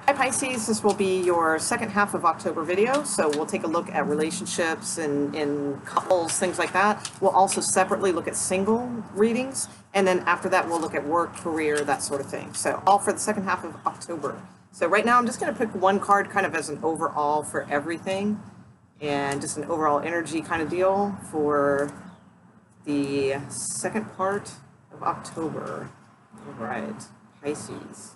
Hi Pisces, this will be your second half of October video, so we'll take a look at relationships and couples, things like that. We'll also separately look at single readings, and then after that we'll look at work, career, that sort of thing. So all for the second half of October. So right now I'm just going to pick one card kind of as an overall for everything, and just an overall energy kind of deal for the second part of October. All right, Pisces.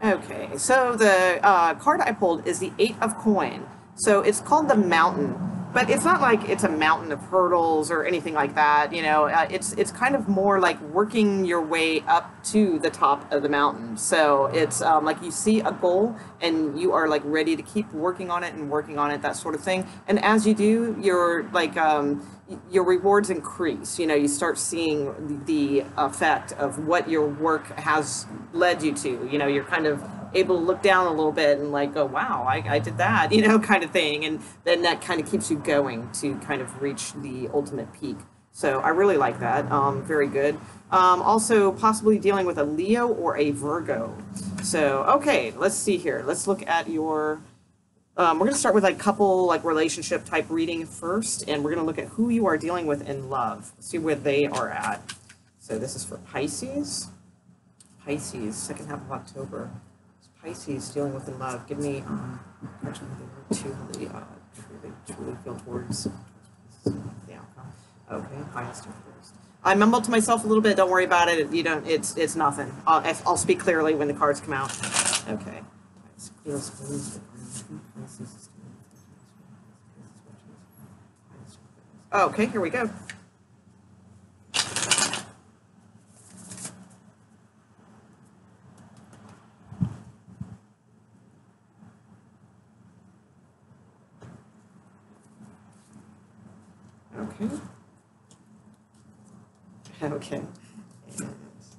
Okay, so the card I pulled is the Eight of Coin. So it's called the Mountain, but it's not like it's a mountain of hurdles or anything like that. You know, it's kind of more like working your way up to the top of the mountain. So it's like you see a goal and you are like ready to keep working on it and working on it, that sort of thing. And as you do, you're like your rewards increase. You know, you start seeing the effect of what your work has led you to. You know, you're kind of able to look down a little bit and like, oh wow, I did that, you know, kind of thing. And then that kind of keeps you going to kind of reach the ultimate peak. So I really like that. Very good. Also possibly dealing with a Leo or a Virgo. So, okay, let's see here. Let's look at your, we're going to start with like couple, like relationship type reading first. And we're going to look at who you are dealing with in love. See where they are at. So this is for Pisces. Pisces, second half of October. Pisces dealing with in love. Give me actually they were truly feel towards the outcome. Okay, highest and first. I mumbled to myself a little bit. Don't worry about it. You don't. It's nothing. I'll speak clearly when the cards come out. Okay. Okay, here we go. Okay.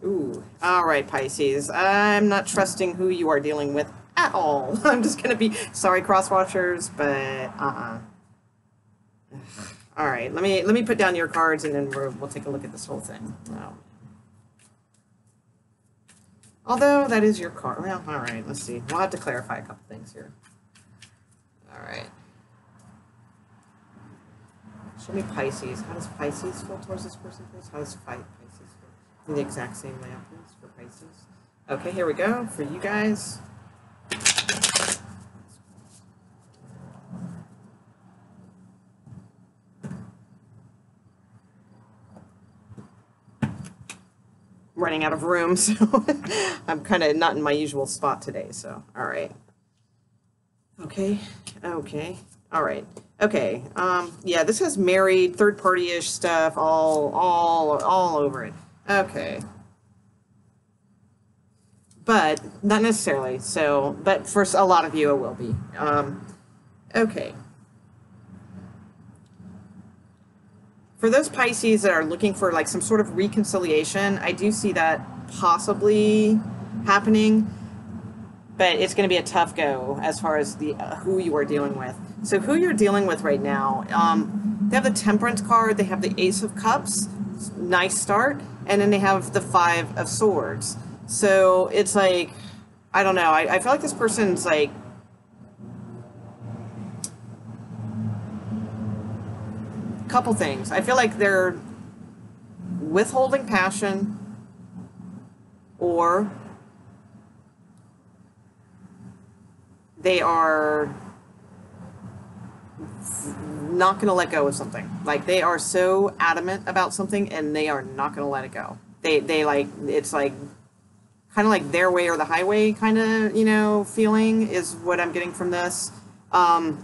Ooh. All right, Pisces. I'm not trusting who you are dealing with at all. I'm just gonna be sorry, cross-watchers, but all right. Let me put down your cards, and then we'll take a look at this whole thing. Wow. Although that is your card. Well, all right. Let's see. We'll have to clarify a couple things here. All right. Show me Pisces. How does Pisces feel towards this person, please? How does Pisces feel? In the exact same layout, please, for Pisces. Okay, here we go. For you guys. I'm running out of room, so I'm kind of not in my usual spot today, so all right. Okay, okay. All right. Okay. Yeah, this has married, third party-ish stuff all over it. Okay. But not necessarily. So, but for a lot of you it will be. Okay. For those Pisces that are looking for like some sort of reconciliation, I do see that possibly happening. But it's going to be a tough go as far as the who you are dealing with. So who you're dealing with right now, they have the Temperance card, they have the Ace of Cups, nice start, and then they have the Five of Swords. So it's like, I don't know, I feel like this person's like, couple things. I feel like they're withholding passion, or they are not going to let go of something. Like they are so adamant about something and they are not going to let it go. They like, it's like kind of like their way or the highway kind of, you know, feeling is what I'm getting from this. How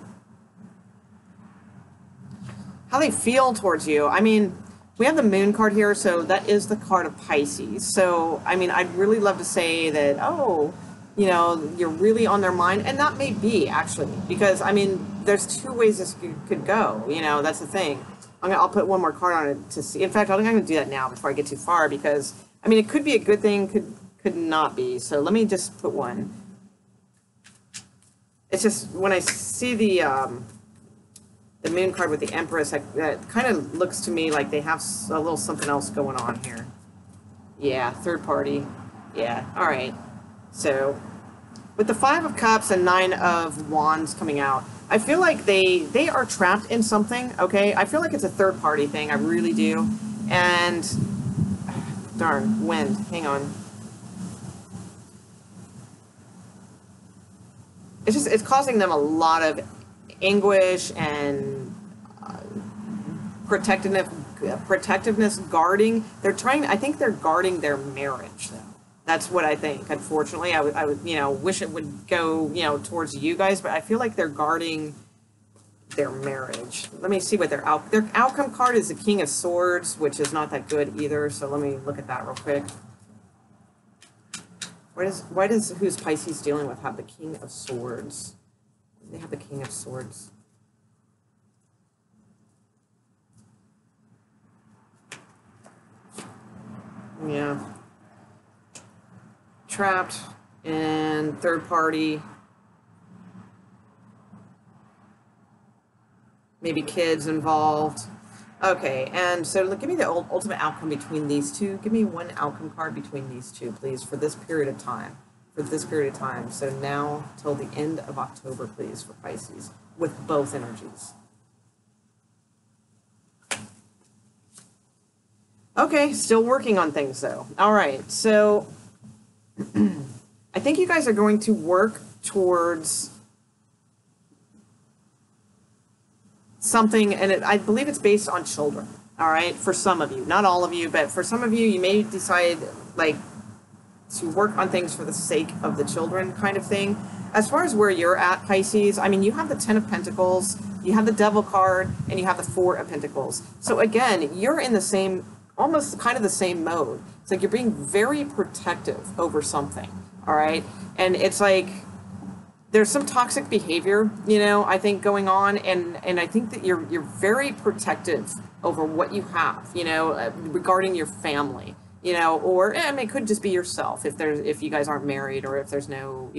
they feel towards you. I mean, we have the Moon card here, so that is the card of Pisces. So, I mean, I'd really love to say that, oh, you know, you're really on their mind, and that may be actually, because I mean, there's two ways this could go. You know, that's the thing. I'll put one more card on it to see. In fact, I think I'm going to do that now before I get too far, because I mean, it could be a good thing, could not be. So let me just put one. It's just when I see the Moon card with the Empress, that kind of looks to me like they have a little something else going on here. Yeah, third party. Yeah, all right. So, with the Five of Cups and Nine of Wands coming out, I feel like they are trapped in something, okay? I feel like it's a third party thing, I really do. And darn, wind, hang on. It's causing them a lot of anguish and protectiveness, guarding. They're trying. I think they're guarding their marriage, though. That's what I think. Unfortunately, I would, wish it would go, towards you guys, but I feel like they're guarding their marriage. Let me see what their outcome card is. The King of Swords, which is not that good either. So let me look at that real quick. Why does who's Pisces dealing with have the King of Swords? They have the King of Swords. Yeah. Trapped and third party. Maybe kids involved. Okay, and so give me the ultimate outcome between these two. Give me one outcome card between these two, please, for this period of time. For this period of time. So now till the end of October, please, for Pisces, with both energies. Okay, still working on things, though. All right, so I think you guys are going to work towards something, and I believe it's based on children, all right, for some of you. Not all of you, but for some of you, you may decide, like, to work on things for the sake of the children kind of thing. As far as where you're at, Pisces, I mean, you have the Ten of Pentacles, you have the Devil card, and you have the Four of Pentacles. So again, you're in the same, almost kind of the same mode. It's like you're being very protective over something, all right? And it's like, there's some toxic behavior, I think going on, and I think that you're very protective over what you have, regarding your family, or I mean, it could just be yourself if you guys aren't married or if there's no,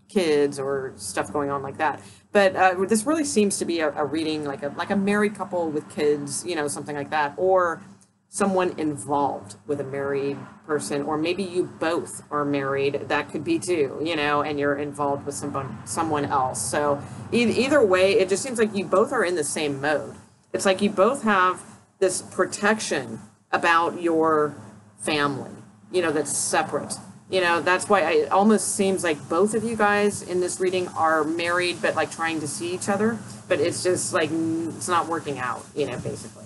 kids or stuff going on like that. But this really seems to be a reading like a married couple with kids, something like that, or someone involved with a married person, or maybe you both are married. That could be too, and you're involved with someone else. So either way, it just seems like you both are in the same mode. It's like you both have this protection about your family, that's separate. That's why it almost seems like both of you guys in this reading are married, but like trying to see each other, but it's just like, it's not working out, basically.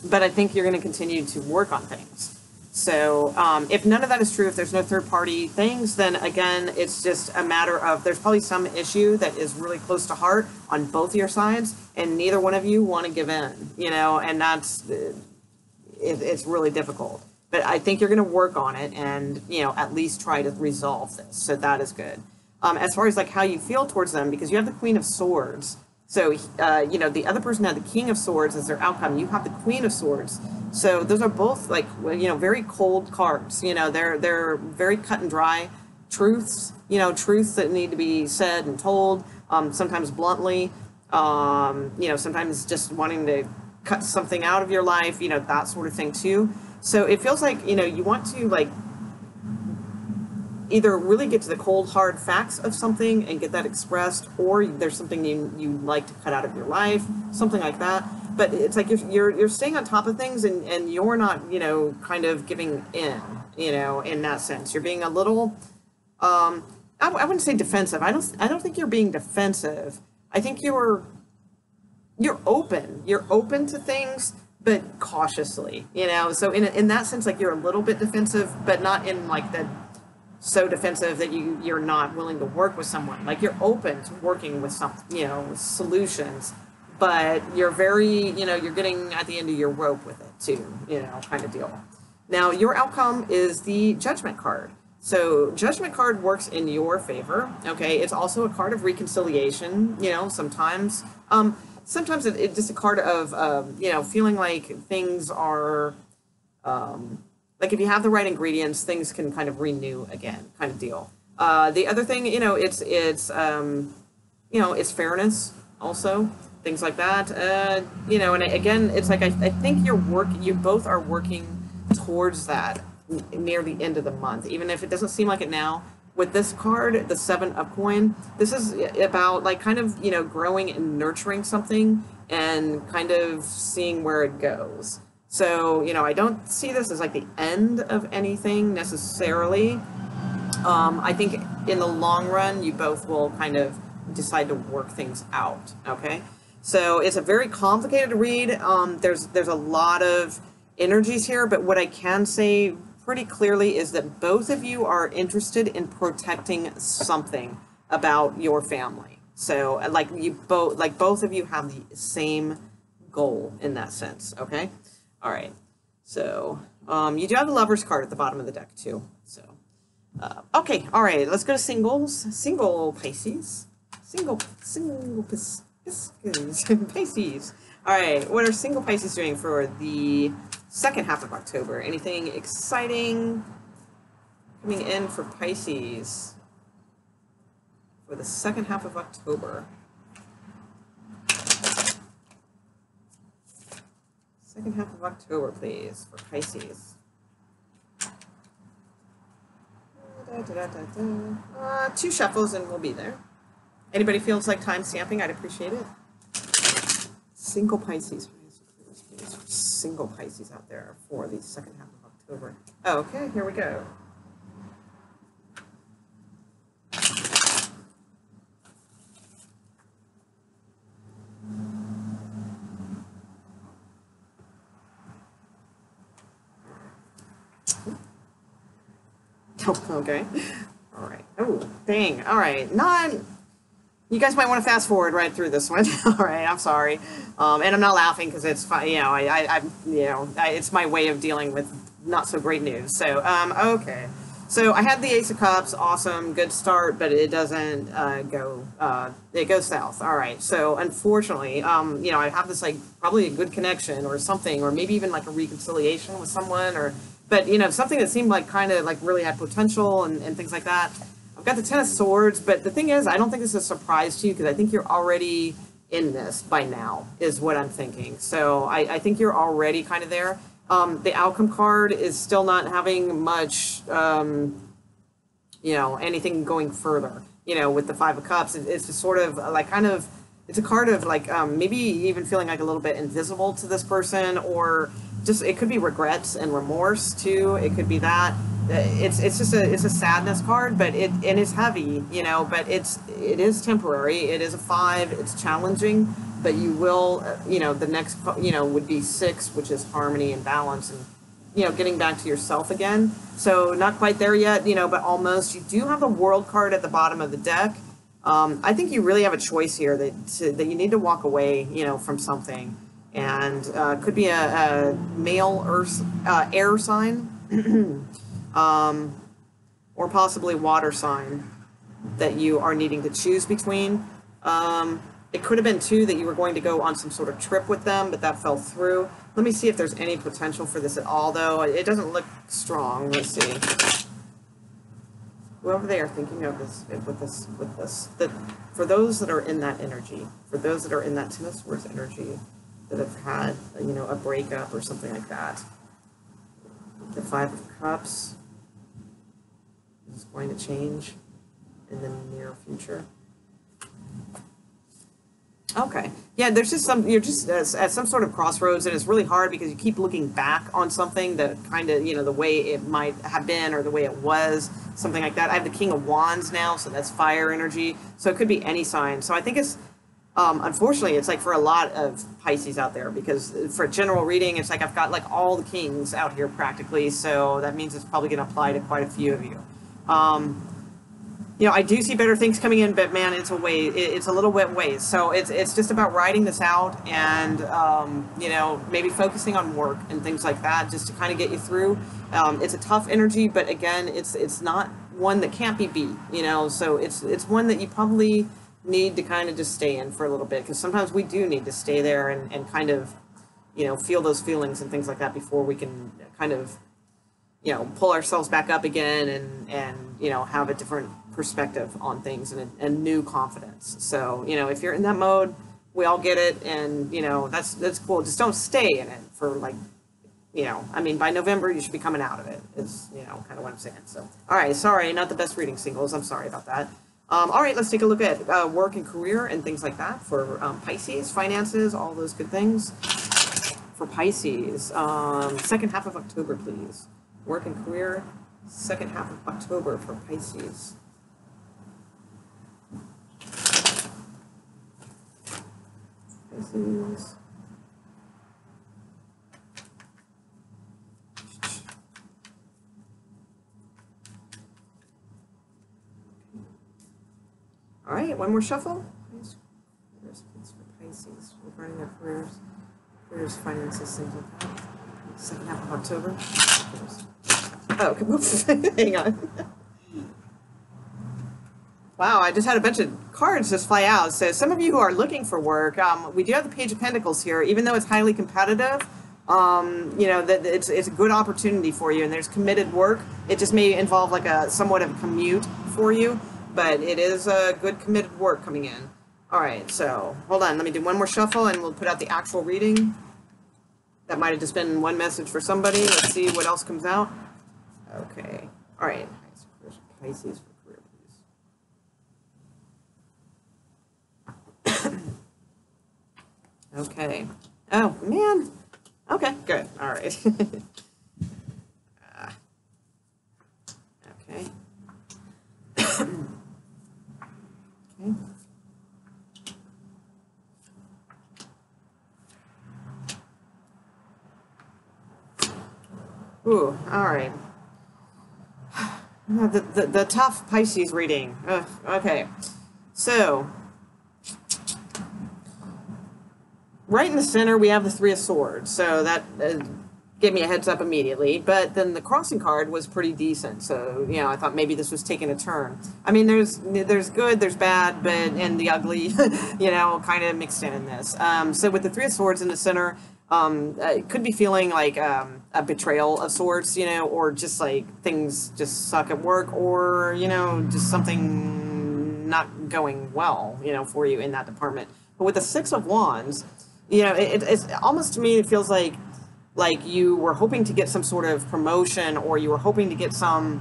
But I think you're going to continue to work on things. So if none of that is true, if there's no third party things, then again, it's just a matter of there's probably some issue that is really close to heart on both your sides, and neither one of you want to give in, and that's, it's really difficult. But I think you're going to work on it and, at least try to resolve this. So that is good. As far as like how you feel towards them, because you have the Queen of Swords. So, the other person had the King of Swords as their outcome. You have the Queen of Swords. So those are both like, very cold cards. They're very cut and dry truths, truths that need to be said and told, sometimes bluntly, sometimes just wanting to cut something out of your life, that sort of thing too. So it feels like, you want to like either really get to the cold hard facts of something and get that expressed, or there's something you like to cut out of your life, something like that. But it's like you're staying on top of things, and you're not, kind of giving in, in that sense. You're being a little, I wouldn't say defensive. I don't think you're being defensive. I think you're open. You're open to things, but cautiously, So in that sense, like you're a little bit defensive, but not in like the so defensive that you're not willing to work with someone. Like you're open to working with some, solutions, but you're very, you're getting at the end of your rope with it too, kind of deal. Now your outcome is the Judgment card. So Judgment card works in your favor. Okay. It's also a card of reconciliation, sometimes, sometimes it's just a card of, feeling like things are, like if you have the right ingredients, things can kind of renew again, kind of deal. The other thing, it's fairness also, things like that. And again, it's like I think you both are working towards that. near the end of the month, even if it doesn't seem like it now. With this card, the Seven of Coin, this is about like kind of, you know, growing and nurturing something and kind of seeing where it goes. So, you know, I don't see this as like the end of anything necessarily. I think in the long run, you both will kind of decide to work things out. Okay, so it's a very complicated read. There's a lot of energies here, but what I can say pretty clearly is that both of you are interested in protecting something about your family. So like both of you have the same goal in that sense. Okay, all right. So you do have the Lover's card at the bottom of the deck too. So. Okay, all right, let's go to singles. Single Pisces. Single Pisces. All right, what are single Pisces doing for the second half of October? Anything exciting coming in for Pisces for the second half of October? Second half of October, please, for Pisces. Two shuffles and we'll be there. Anybody feels like time stamping, I'd appreciate it. Single Pisces. Single Pisces out there for the second half of October. Oh, okay, here we go. Okay. All right. Oh, dang. All right. You guys might want to fast forward right through this one. All right. I'm sorry. And I'm not laughing because it's fine. You know, it's my way of dealing with not so great news. So, okay. So I had the Ace of Cups. Awesome. Good start, but it doesn't it goes south. All right. So unfortunately, you know, I have this like probably a good connection or something, or maybe even like a reconciliation with someone but, you know, something that seemed like kind of like really had potential and things like that. I've got the Ten of Swords, but the thing is, I don't think this is a surprise to you because I think you're already in this by now, is what I'm thinking. So I think you're already kind of there. The Outcome card is still not having much, you know, anything going further, you know, with the Five of Cups. It's just sort of like kind of, it's a card of like maybe even feeling like a little bit invisible to this person, or just it could be regrets and remorse too. It could be that it's just it's a sadness card, but it is heavy, you know. But it is temporary. It is a 5. It's challenging, but you will you know, the next, you know, would be 6, which is harmony and balance and, you know, getting back to yourself again. So not quite there yet, you know, but almost. You do have the World card at the bottom of the deck. I think you really have a choice here that you need to walk away, you know, from something. And could be a male Earth, air sign, or possibly water sign that you are needing to choose between. It could have been too that you were going to go on some sort of trip with them, but that fell through. Let me see if there's any potential for this at all, though. It doesn't look strong. Let's see. Whoever they are thinking of with this, that for those that are in that energy, for those that are in that Ten of Swords energy, that have had, you know, a breakup or something like that. The Five of Cups is going to change in the near future. Okay. Yeah, there's just you're just at some sort of crossroads, and it's really hard because you keep looking back on something that kind of, you know, the way it might have been or the way it was, something like that. I have the King of Wands now, so that's fire energy. So it could be any sign. So I think it's, unfortunately, it's like for a lot of Pisces out there, because for general reading, it's like I've got like all the kings out here practically, so that means it's probably going to apply to quite a few of you. You know, I do see better things coming in, but man, it's a little bit ways. So it's just about writing this out and, you know, maybe focusing on work and things like that, just to kind of get you through. It's a tough energy, but again, it's not one that can't be beat, you know, so it's one that you probably need to kind of just stay in for a little bit, because sometimes we do need to stay there and kind of, you know, feel those feelings and things like that before we can kind of, you know, pull ourselves back up again and you know, have a different perspective on things and new confidence. So, you know, if you're in that mode, we all get it, and, you know, that's cool. Just don't stay in it for like you know, I mean, by November, you should be coming out of it, is, you know, kind of what I'm saying. So, all right, sorry, not the best reading, singles. I'm sorry about that. All right, let's take a look at work and career and things like that for Pisces, finances, all those good things. For Pisces, second half of October, please. Work and career, second half of October for Pisces. Pisces. All right, one more shuffle. Careers, please, for Pisces, regarding their careers, finances, things like that. Second half of October. Oh, okay, oops, hang on. Wow, I just had a bunch of cards just fly out. So some of you who are looking for work, we do have the Page of Pentacles here, even though it's highly competitive. You know, that it's a good opportunity for you, and there's committed work. It just may involve like a somewhat of a commute for you, but it is a good committed work coming in. All right, so hold on, let me do one more shuffle and we'll put out the actual reading. That might have just been one message for somebody. Let's see what else comes out. Okay, all right, Pisces for career, please. Okay, oh man, okay, good, all right. Okay. Okay. Ooh, all right. The tough Pisces reading. Okay, so right in the center we have the Three of Swords, so that gave me a heads up immediately. But then the crossing card was pretty decent, so you know I thought maybe this was taking a turn. I mean, there's good, there's bad, but and the ugly, you know, kind of mixed in this. So with the Three of Swords in the center. It could be feeling like a betrayal of sorts, you know, or just like things just suck at work, or, you know, just something not going well, you know, for you in that department. But with the Six of Wands, you know, it's almost, to me, it feels like you were hoping to get some sort of promotion, or you were hoping to get some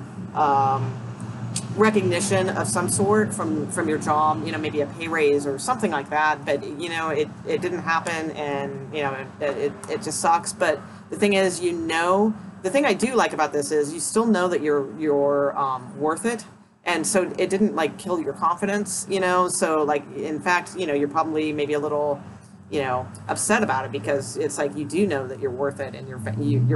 recognition of some sort from your job, you know, maybe a pay raise or something like that, but you know it didn't happen, and you know it just sucks. But the thing is, you know, the thing I do like about this is you still know that you're worth it, and so it didn't like kill your confidence, you know. So like, in fact, you know, you're probably maybe a little, you know, upset about it, because it's like you do know that you're worth it, and your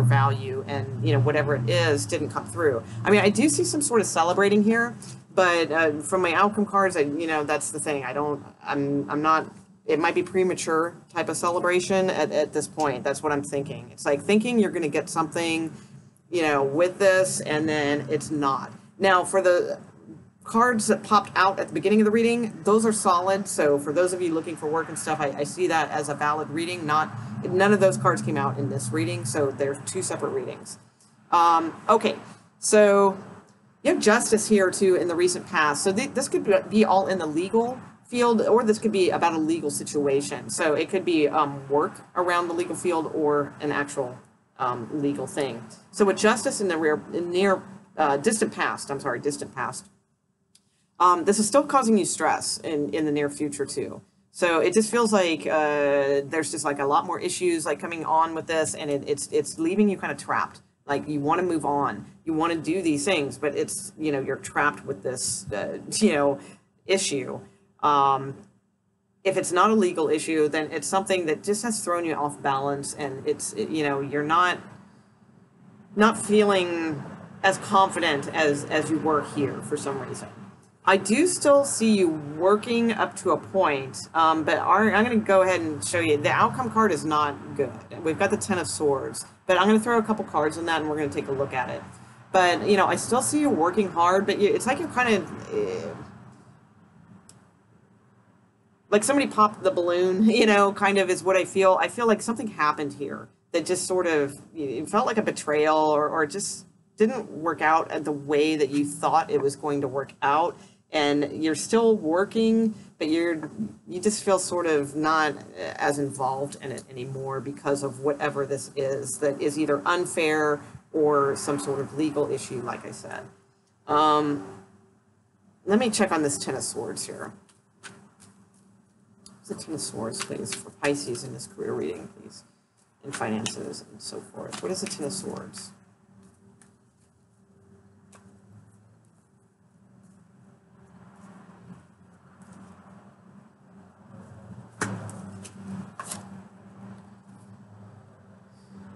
value, and you know whatever it is didn't come through. I mean, I do see some sort of celebrating here, but from my outcome cards, you know, that's the thing. I'm not. It might be premature type of celebration at this point. That's what I'm thinking. It's like thinking you're going to get something, you know, with this, and then it's not. Now for the cards that popped out at the beginning of the reading, those are solid. So for those of you looking for work and stuff, I see that as a valid reading. None of those cards came out in this reading, so they're two separate readings. Okay, so you have Justice here too in the recent past. So this could be all in the legal field, or this could be about a legal situation. So it could be work around the legal field, or an actual legal thing. So with Justice in the distant past, this is still causing you stress in the near future too. So it just feels like there's just like a lot more issues like coming on with this, and it's leaving you kind of trapped. Like you want to move on, you want to do these things, but it's, you know, you're trapped with this you know, issue. If it's not a legal issue, then it's something that just has thrown you off balance, and you know, you're not feeling as confident as you were here for some reason. I do still see you working up to a point, but I'm going to go ahead and show you. The outcome card is not good. We've got the Ten of Swords, but I'm going to throw a couple cards on that, and we're going to take a look at it. But, you know, I still see you working hard, but it's like you're kind of... like somebody popped the balloon, you know, kind of is what I feel. I feel like something happened here that just sort of, it felt like a betrayal, or just didn't work out the way that you thought it was going to work out. And you're still working, but you just feel sort of not as involved in it anymore because of whatever this is that is either unfair or some sort of legal issue, like I said. Let me check on this Ten of Swords here. What's the Ten of Swords, please, for Pisces in this career reading, please, and finances and so forth? What is the Ten of Swords?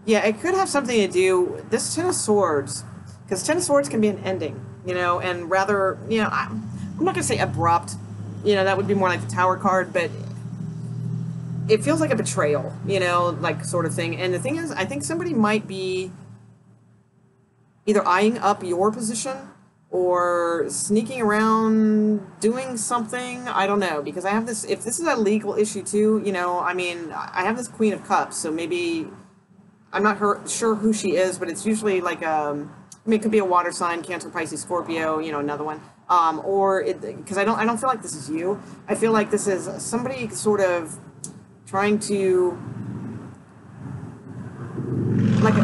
Yeah, it could have something to do, this Ten of Swords, because Ten of Swords can be an ending, you know, and rather, you know, I'm not going to say abrupt, you know, that would be more like the Tower card, but it feels like a betrayal, you know, like sort of thing. And the thing is, I think somebody might be either eyeing up your position or sneaking around doing something. I don't know, because I have this, if this is a legal issue too, you know, I mean, I have this Queen of Cups, so maybe, I'm not sure who she is, but it's usually like, I mean, it could be a water sign, Cancer, Pisces, Scorpio, you know, another one. Or because I don't feel like this is you. I feel like this is somebody sort of trying to, like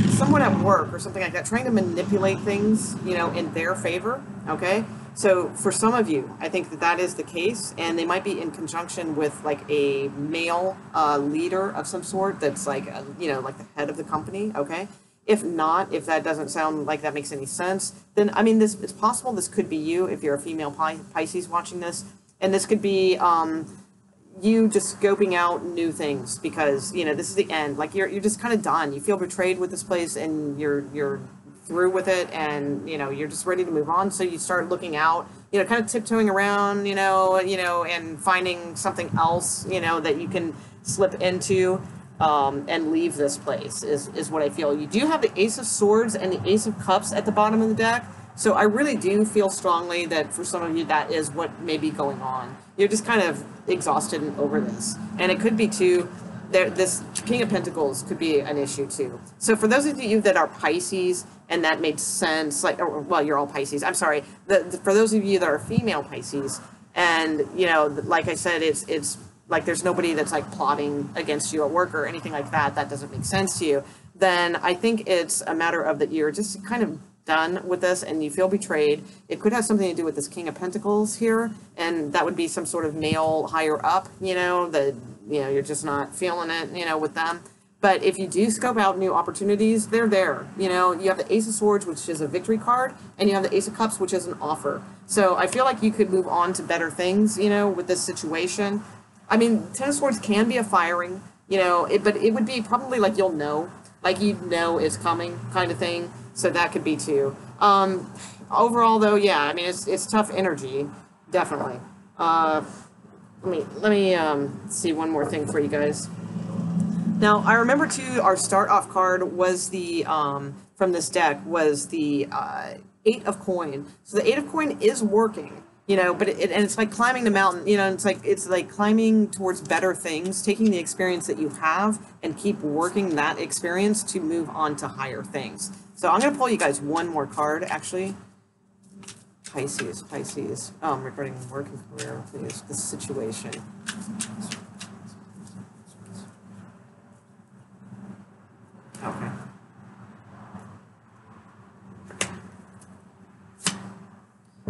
someone at work or something like that, trying to manipulate things, you know, in their favor. Okay. So for some of you, I think that that is the case, and they might be in conjunction with like a male leader of some sort that's like, you know, like the head of the company. Okay. If not, if that doesn't sound like that makes any sense, then, I mean, it's possible this could be you if you're a female Pisces watching this. And this could be you just scoping out new things because, you know, this is the end. Like, you're just kind of done. You feel betrayed with this place and you're through with it, and, you know, you're just ready to move on. So you start looking out, you know, kind of tiptoeing around, you know, and finding something else, you know, that you can slip into. And leave this place is what I feel. You do have the Ace of Swords and the Ace of Cups at the bottom of the deck. So I really do feel strongly that for some of you, that is what may be going on. You're just kind of exhausted and over this. And it could be too, this King of Pentacles could be an issue too. So for those of you that are Pisces, and that made sense, like, well, you're all Pisces, I'm sorry. For those of you that are female Pisces, and, you know, like I said, it's like there's nobody that's like plotting against you at work or anything like that, that doesn't make sense to you, then I think it's a matter of that you're just kind of done with this and you feel betrayed. It could have something to do with this King of Pentacles here, and that would be some sort of male higher up, you know, that, you know, you're just not feeling it, you know, with them. But if you do scope out new opportunities, they're there. You know, you have the Ace of Swords, which is a victory card, and you have the Ace of Cups, which is an offer. So I feel like you could move on to better things, you know, with this situation. I mean, Ten of Swords can be a firing, you know, but it would be probably like you'll know, like you know it's coming kind of thing. So that could be too. Overall, though, yeah, I mean, it's tough energy, definitely. Let me see one more thing for you guys. Now, I remember too, our start off card was the from this deck was the Eight of Coin. So the Eight of Coin is working. You know, but and it's like climbing the mountain, you know, it's like climbing towards better things, taking the experience that you have and keep working that experience to move on to higher things. So I'm going to pull you guys one more card, actually. Pisces. Regarding work and career, please, this situation. Okay.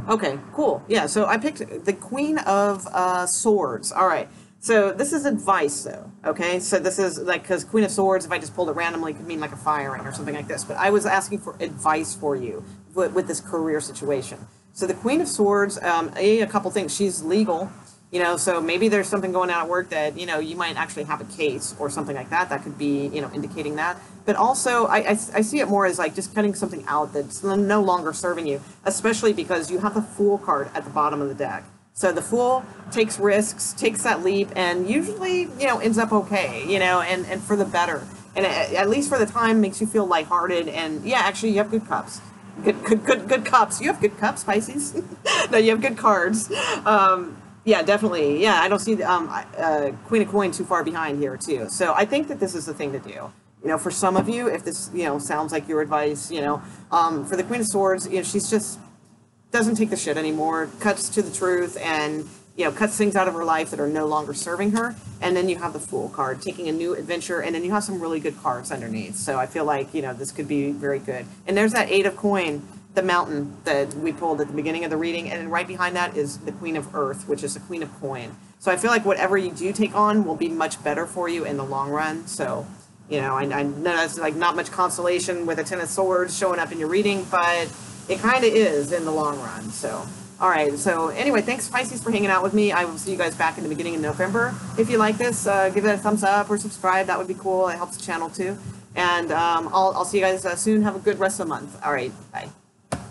Okay, cool. Yeah, so I picked the Queen of Swords. All right. So this is advice, though. Okay, so this is like, because Queen of Swords, if I just pulled it randomly, could mean like a firing or something like this. But I was asking for advice for you with this career situation. So the Queen of Swords, a couple things. She's legal, you know, so maybe there's something going on at work that, you know, you might actually have a case or something like that. That could be, you know, indicating that. But also, I see it more as like just cutting something out that's no longer serving you, especially because you have the Fool card at the bottom of the deck. So the Fool takes risks, takes that leap, and usually, you know, ends up okay, you know, and for the better. And at least for the time, makes you feel lighthearted. And yeah, actually, you have good cups. Good cups. You have good cups, Pisces. No, you have good cards. Yeah, definitely. Yeah, I don't see the Queen of Coin too far behind here, too. So I think that this is the thing to do. You know, for some of you, if this, you know, sounds like your advice, you know, for the Queen of Swords, you know, she's just doesn't take the shit anymore, cuts to the truth, and, you know, cuts things out of her life that are no longer serving her. And then you have the Fool card, taking a new adventure, and then you have some really good cards underneath. So I feel like, you know, this could be very good. And there's that Eight of Coin, the Mountain that we pulled at the beginning of the reading, and then right behind that is the Queen of Earth, which is the Queen of Coin. So I feel like whatever you do take on will be much better for you in the long run. So, you know, I know that's like not much consolation with a Ten of Swords showing up in your reading, but it kind of is in the long run. So, all right. So anyway, thanks Pisces for hanging out with me. I will see you guys back in the beginning of November. If you like this, give it a thumbs up or subscribe. That would be cool. It helps the channel too. And I'll see you guys soon. Have a good rest of the month. All right. Bye.